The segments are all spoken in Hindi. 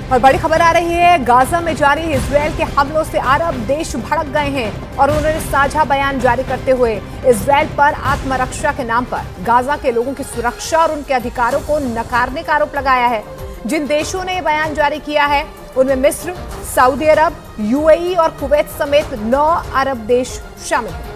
और बड़ी खबर आ रही है, गाजा में जारी इजरायल के हमलों से अरब देश भड़क गए हैं और उन्होंने साझा बयान जारी करते हुए इजरायल पर आत्मरक्षा के नाम पर गाजा के लोगों की सुरक्षा और उनके अधिकारों को नकारने का आरोप लगाया है। जिन देशों ने बयान जारी किया है उनमें मिस्र, सऊदी अरब, यूएई और कुवैत समेत 9 अरब देश शामिल हैं,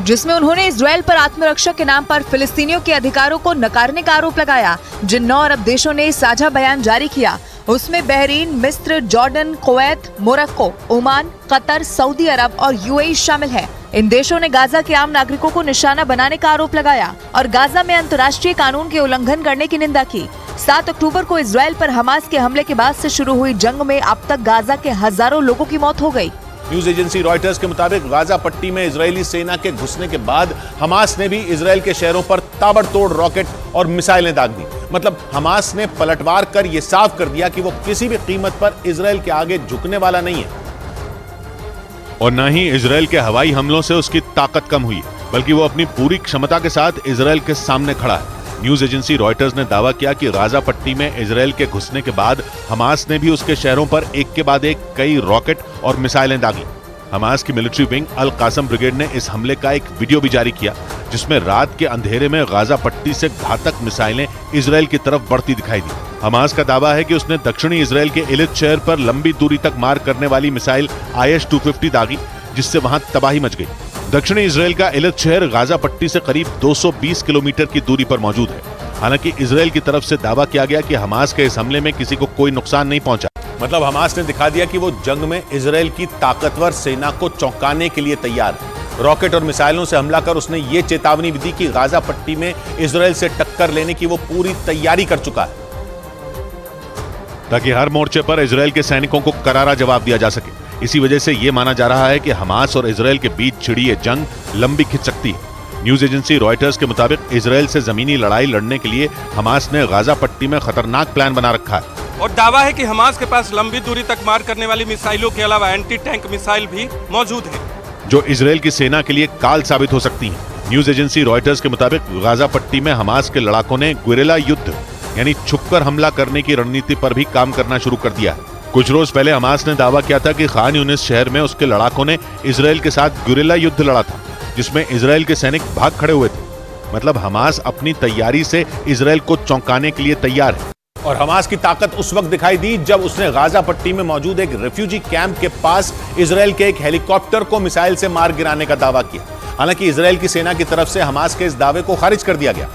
जिसमें उन्होंने इजरायल पर आत्मरक्षा के नाम पर फिलिस्तीनियों के अधिकारों को नकारने का आरोप लगाया। जिन 9 अरब देशों ने साझा बयान जारी किया उसमें बहरीन, मिस्र, Jordan, Kuwait, Morocco, Oman, Qatar, Saudi अरब और यूएई शामिल है। इन देशों ने गाजा के आम नागरिकों को निशाना बनाने का आरोप लगाया और गाजा में अंतर्राष्ट्रीय कानून के उल्लंघन करने की निंदा की। 7 अक्टूबर को इजरायल पर हमास के हमले के बाद से शुरू हुई जंग में अब तक गाजा के हजारों लोगों की मौत हो गई। न्यूज एजेंसी रॉयटर्स के मुताबिक गाजा पट्टी में इजरायली सेना के घुसने के बाद हमास ने भी इजरायल के शहरों पर ताबड़तोड़ रॉकेट और मिसाइलें दाग दी। मतलब हमास ने पलटवार कर यह साफ कर दिया कि वो किसी भी कीमत पर इजरायल के आगे झुकने वाला नहीं है और न ही इजरायल के हवाई हमलों से उसकी ताकत कम हुई, बल्कि वो अपनी पूरी क्षमता के साथ इजरायल के सामने खड़ा है। न्यूज एजेंसी रॉयटर्स ने दावा किया कि गाजा पट्टी में इजरायल के घुसने के बाद हमास ने भी उसके शहरों पर एक के बाद एक कई रॉकेट और मिसाइलें दागी। हमास की मिलिट्री विंग अल कासम ब्रिगेड ने इस हमले का एक वीडियो भी जारी किया, जिसमें रात के अंधेरे में गाजा पट्टी से घातक मिसाइलें इजरायल की तरफ बढ़ती दिखाई दी। हमास का दावा है कि उसने दक्षिणी इजरायल के इलित शहर पर लंबी दूरी तक मार करने वाली मिसाइल IS-250 दागी, जिससे वहां तबाही मच गई। दक्षिणी इजरायल का इलित शहर गाजा पट्टी से करीब 220 किलोमीटर की दूरी पर मौजूद है। हालांकि इजरायल की तरफ से दावा किया गया कि हमास के इस हमले में किसी को कोई नुकसान नहीं पहुंचा। मतलब हमास ने दिखा दिया कि वो जंग में इजरायल की ताकतवर सेना को चौंकाने के लिए तैयार है। रॉकेट और मिसाइलों से हमला कर उसने ये चेतावनी भी दी कि गाजा पट्टी में इजरायल से टक्कर लेने की वो पूरी तैयारी कर चुका है, ताकि हर मोर्चे पर इजरायल के सैनिकों को करारा जवाब दिया जा सके। इसी वजह से यह माना जा रहा है कि हमास और इजरायल के बीच छिड़ी ये जंग लंबी खिंच सकती है। न्यूज एजेंसी रॉयटर्स के मुताबिक इजरायल से जमीनी लड़ाई लड़ने के लिए हमास ने गाजा पट्टी में खतरनाक प्लान बना रखा है और दावा है कि हमास के पास लंबी दूरी तक मार करने वाली मिसाइलों के अलावा एंटी टैंक मिसाइल भी मौजूद है, जो इजरायल की सेना के लिए काल साबित हो सकती है। न्यूज एजेंसी रॉयटर्स के मुताबिक गाजा पट्टी में हमास के लड़ाकों ने गुरिल्ला युद्ध यानी छुपकर हमला करने की रणनीति पर भी काम करना शुरू कर दिया है। कुछ रोज पहले हमास ने दावा किया था कि खान यूनिस शहर में उसके लड़ाकों ने इजरायल के साथ गुरिल्ला युद्ध लड़ा था, जिसमें इजरायल के सैनिक भाग खड़े हुए थे। मतलब हमास अपनी तैयारी से इजरायल को चौंकाने के लिए तैयार है। और हमास की ताकत उस वक्त दिखाई दी जब उसने गाजा पट्टी में मौजूद एक रिफ्यूजी कैंप के पास इजरायल के एक हेलीकॉप्टर को मिसाइल से मार गिराने का दावा किया। हालांकि इजरायल की सेना की तरफ से हमास के इस दावे को खारिज कर दिया गया,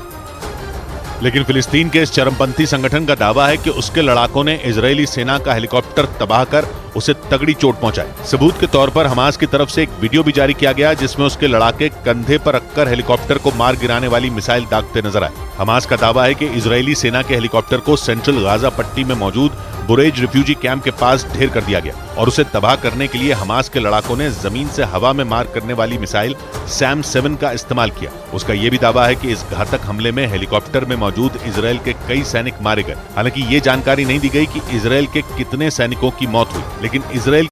लेकिन फिलिस्तीन के इस चरमपंथी संगठन का दावा है कि उसके लड़ाकों ने इजरायली सेना का हेलीकॉप्टर तबाह कर उसे तगड़ी चोट पहुंचाई। सबूत के तौर पर हमास की तरफ से एक वीडियो भी जारी किया गया, जिसमें उसके लड़ाके कंधे पर रखकर हेलीकॉप्टर को मार गिराने वाली मिसाइल दागते नजर आए। हमास का दावा है कि इजरायली सेना के हेलीकॉप्टर को सेंट्रल गाजा पट्टी में मौजूद बुरेज रिफ्यूजी कैंप के पास ढेर कर दिया गया और उसे तबाह करने के लिए हमास के लड़ाकों ने जमीन से हवा में मार करने वाली मिसाइल सैम 7 का इस्तेमाल किया। उसका यह भी दावा है कि इस घातक हमले में हेलीकॉप्टर में मौजूद इजरायल के कई सैनिक मारे गए। हालांकि ये जानकारी नहीं दी गई कि इजरायल के कितने सैनिकों की मौत हुई, लेकिन इजरायल